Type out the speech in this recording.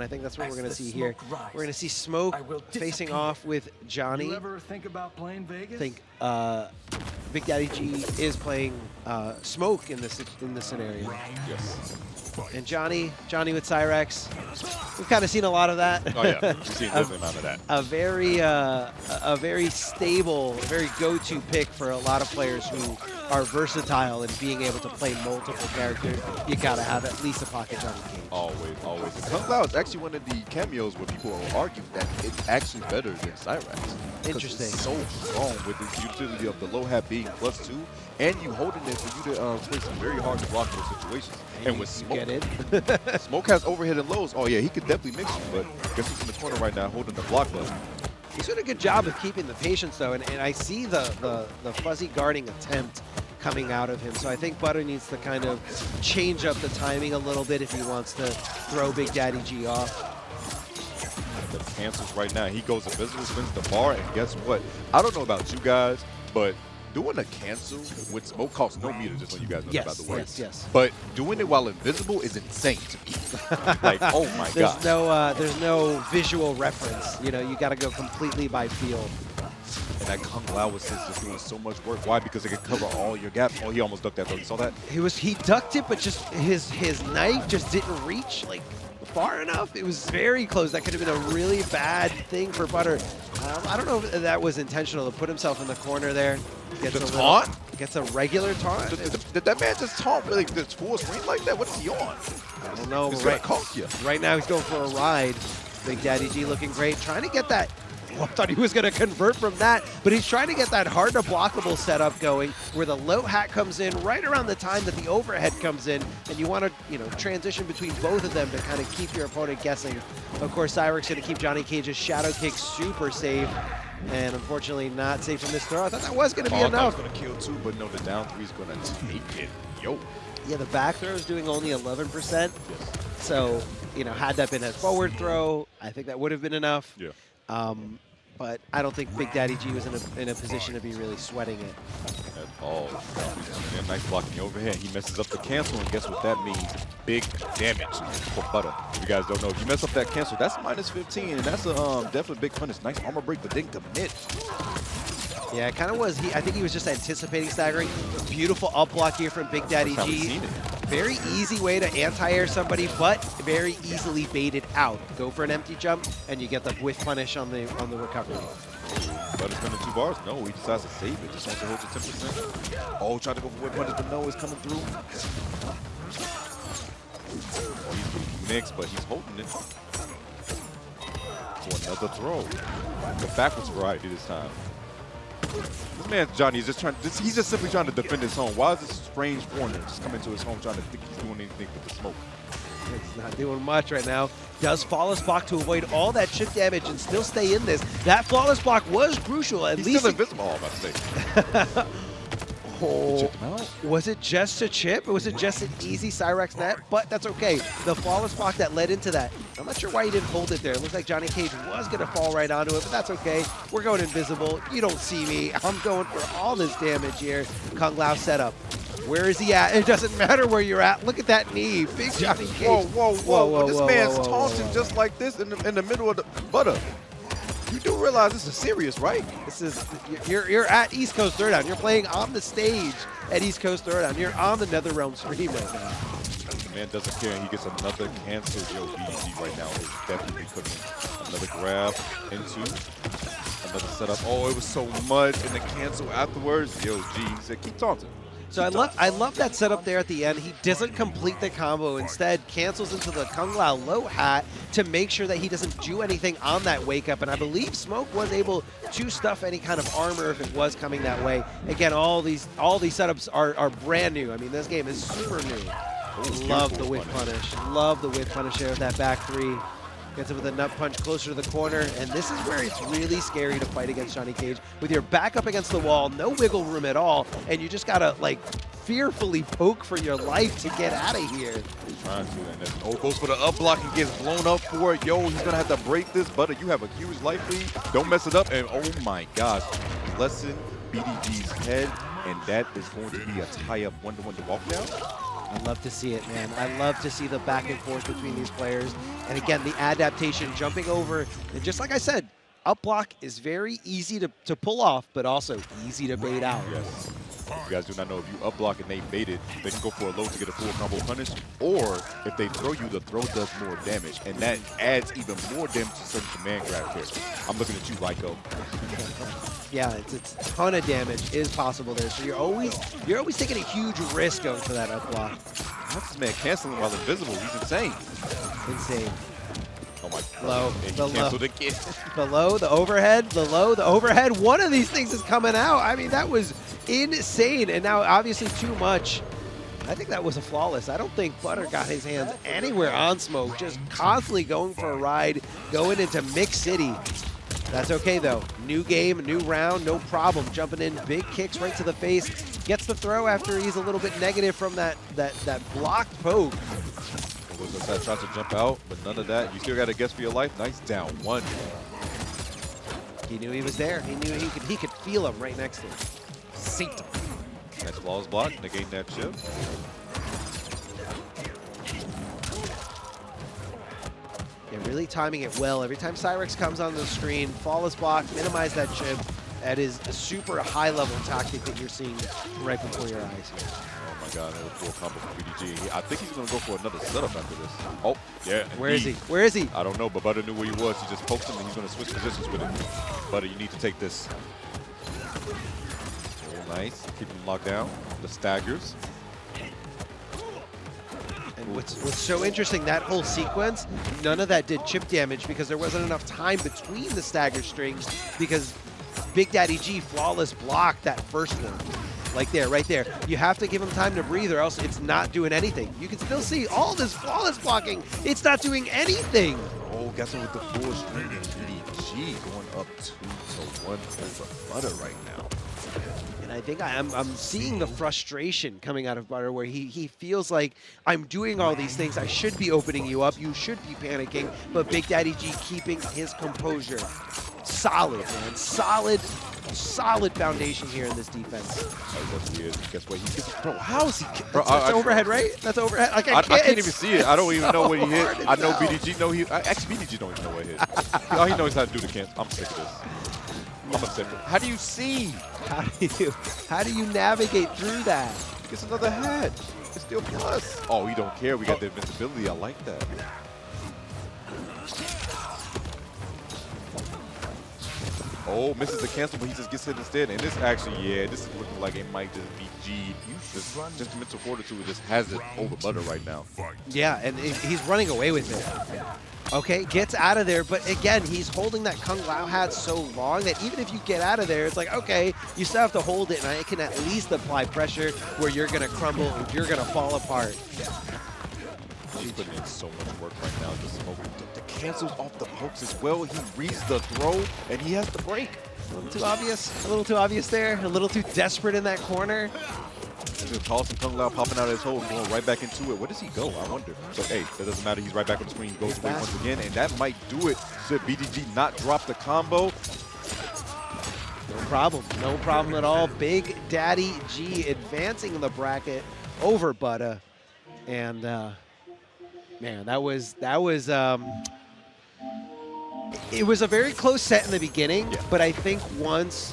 and I think that's what we're going to see here. We're going to see Smoke facing off with Johhny. You ever think about playing Vegas? I think BigDaddyG is playing Smoke in this scenario. Yes. And Johhny with Cyrex. We've kind of seen a lot of that. Oh yeah, we've seen a different amount of that. A very stable, very go-to pick for a lot of players who are versatile and being able to play multiple characters. You gotta have at least a pocket Johhny Cage. Always, always. And Kung is actually one of the cameos where people will argue that it's actually better than Cyrex. Interesting. It's so strong with the utility of the low hat being +2, and you holding it for you to play some very hard to block those situations. And with Smoke, get it. Smoke has overhead and lows. Oh yeah, he could definitely mix you, but guess who's in the corner right now holding the block button. He's doing a good job of keeping the patience though, and I see the fuzzy guarding attempt coming out of him. So I think Butter needs to kind of change up the timing a little bit if he wants to throw BigDaddyG off. The cancels right now. He goes invisible, spins the bar, and guess what? I don't know about you guys, but doing a cancel with Smoke costs no meter, just so you guys know that, by the way. Yes. But doing it while invisible is insane to me. Like, oh my god. There's no visual reference. You know, you got to go completely by feel. And that Kung Lao was just doing so much work. Why? Because it could cover all your gaps. Oh, he almost ducked that though. You saw that? He ducked it, but just his knife just didn't reach like far enough. It was very close. That could have been a really bad thing for Butter. I don't know if that was intentional to put himself in the corner there. Gets the taunt? Gets a regular taunt. Did that man just taunt really this full screen like that? What is he on? I don't know. He's gonna cost you. Right now he's going for a ride. BigDaddyG looking great, trying to get that. I thought he was going to convert from that, but he's trying to get that hard to blockable setup going where the low hat comes in right around the time that the overhead comes in, and you want to, transition between both of them to kind of keep your opponent guessing. Of course, Cyrex going to keep Johhny Cage's shadow kick super safe, and unfortunately not safe from this throw. I thought that was going to be enough. I was going to kill too, but no, the down three is going to take it. Yo. Yeah, the back throw is doing only 11%. So, had that been a forward throw, I think that would have been enough. Yeah. But I don't think BigDaddyG was in a position to be really sweating it. At all. And nice blocking the overhead. He messes up the cancel, and guess what that means? Big damage for Butter. If you guys don't know, if you mess up that cancel, that's -15, and that's a definitely big punish. Nice armor break, but didn't commit. Yeah, it kind of was. I think he was just anticipating staggering. Beautiful up block here from BigDaddyG. Very easy way to anti-air somebody, but very easily baited out. Go for an empty jump, and you get the whiff punish on the recovery. But it's been the 2 bars. No, he decides to save it. Just wants to hold to 10%. Oh, tried to go for whiff punish, but no, it's coming through. Oh, he's getting mixed, but he's holding it. For another throw. The backwards variety this time. This man, Johhny, is he's just simply trying to defend his home. Why is this strange foreigner just coming into his home trying to think he's doing anything with the smoke? He's not doing much right now. Does flawless block to avoid all that chip damage and still stay in this. That flawless block was crucial. At he's least still invisible, I'm about to say. Oh, was it just a chip? Or was it just an easy Cyrex net? But that's okay. The flawless block that led into that. I'm not sure why he didn't hold it there. It looked like Johhny Cage was going to fall right onto it, but that's okay. We're going invisible. You don't see me. I'm going for all this damage here. Kung Lao setup. Where is he at? It doesn't matter where you're at. Look at that knee. Big Johhny Cage. Whoa. This man's taunting just like this in the middle of the Butter. You do realize this is serious, right? This is you're at East Coast Throwdown. You're playing on the stage at East Coast Throwdown. You're on the NetherRealm stream right now. The man doesn't care. He gets another cancel. Yo, BDG right now is definitely cooking. Another grab into another setup. Oh, it was so much, and the cancel afterwards. Yo, G, he said, keep taunting. So I love that setup there at the end. He doesn't complete the combo. Instead, cancels into the Kung Lao low hat to make sure that he doesn't do anything on that wake up. And I believe Smoke was able to stuff any kind of armor if it was coming that way. Again, all these setups are brand new. I mean, this game is super new. Love the whiff punish. Love the whiff punish there with that back three. Gets him with a nut punch closer to the corner, and this is where it's really scary to fight against Johhny Cage. With your back up against the wall, no wiggle room at all, and you just gotta, like, fearfully poke for your life to get out of here. He's trying to, and then goes for the up block and gets blown up for it. Yo, he's gonna have to break this, Butter. You have a huge life lead. Don't mess it up, and oh my gosh. Lesson BDG's head, and that is going to be a tie-up 1-to-1 to walk down. I love to see it, man. I love to see the back and forth between these players. And again, the adaptation, jumping over, and just like I said, up block is very easy to pull off, but also easy to bait out. Yes. You guys do not know, if you up block and they bait it, they can go for a low to get a full combo punish, or if they throw you, the throw does more damage, and that adds even more damage to certain command grab characters. I'm looking at you, Lyko. Yeah, it's a ton of damage is possible there. So you're always taking a huge risk going for that up block. How's this man canceling while invisible? He's insane. Insane. Oh my God. Low, And the he canceled again. The low, the overhead, the low, the overhead. One of these things is coming out. I mean, that was insane. And now obviously too much. I think that was a flawless. I don't think Butter got his hands anywhere on Smoke. Just constantly going for a ride, going into Mix City. That's okay though. New game, new round, no problem. Jumping in, big kicks right to the face. Gets the throw after he's a little bit negative from that blocked poke. That tried to jump out, but none of that. You still got to guess for your life. Nice down one. He knew he was there. He knew he could feel him right next to him. See him. Nice flawless block, negate that chip. Yeah, really timing it well. Every time Cyrex comes on the screen, flawless block, minimize that chip. That is a super high-level tactic that you're seeing right before your eyes. Oh my God, another full combo from BDG. I think he's going to go for another setup after this. Oh, yeah. Where is he? Where is he? I don't know, but Butter knew where he was. He just poked him, and he's going to switch positions with it. Butter, you need to take this. Oh, nice. Keep him locked down. The staggers. And what's so interesting, that whole sequence, none of that did chip damage because there wasn't enough time between the stagger strings because BigDaddyG flawless blocked that first one. Like there, right there. You have to give him time to breathe or else it's not doing anything. You can still see all this flawless blocking. It's not doing anything. Oh, guess what, with the full string of BDG going up 2-1 over Butter right now. And I think I'm seeing the frustration coming out of Butter where he feels like I'm doing all these things. I should be opening you up. You should be panicking. But BigDaddyG keeping his composure. Solid, man. Solid foundation here in this defense. Oh, that's weird. Guess what? He gets, bro, how is he? Bro, that's overhead, right? That's overhead. Like, I can't even see it. I don't even know so what he hit. hard I know tell. BDG know he. Actually, BDG don't even know what he hit. All he knows how to do the cancel. I'm sick of this. I'm sick of it. How do you see? How do you navigate through that? Gets another head. It's still plus. Oh, he don't care. We got the invincibility. I like that. Oh, misses the cancel, but he just gets hit instead. And this actually, yeah, this is looking like it might just be G. Just mental fortitude just has it over Butter right now. Yeah, and he's running away with it. Okay, gets out of there, but again, he's holding that Kung Lao hat so long that even if you get out of there, it's like, okay, you still have to hold it, and I can at least apply pressure where you're going to crumble and you're going to fall apart. He's putting in so much work right now. The smoke, the cancels off the pokes as well. He reads the throw, and he has to break. A little too obvious. A little too obvious there. A little too desperate in that corner. Just tossing Kung Lao popping out of his hole and going right back into it. Where does he go? I wonder. So, hey, that doesn't matter. He's right back on the screen. He goes away once again, and that might do it. Should BDG not drop the combo? No problem. No problem at all. BigDaddyG advancing in the bracket over Butta. And, man, it was a very close set in the beginning, yeah. but I think once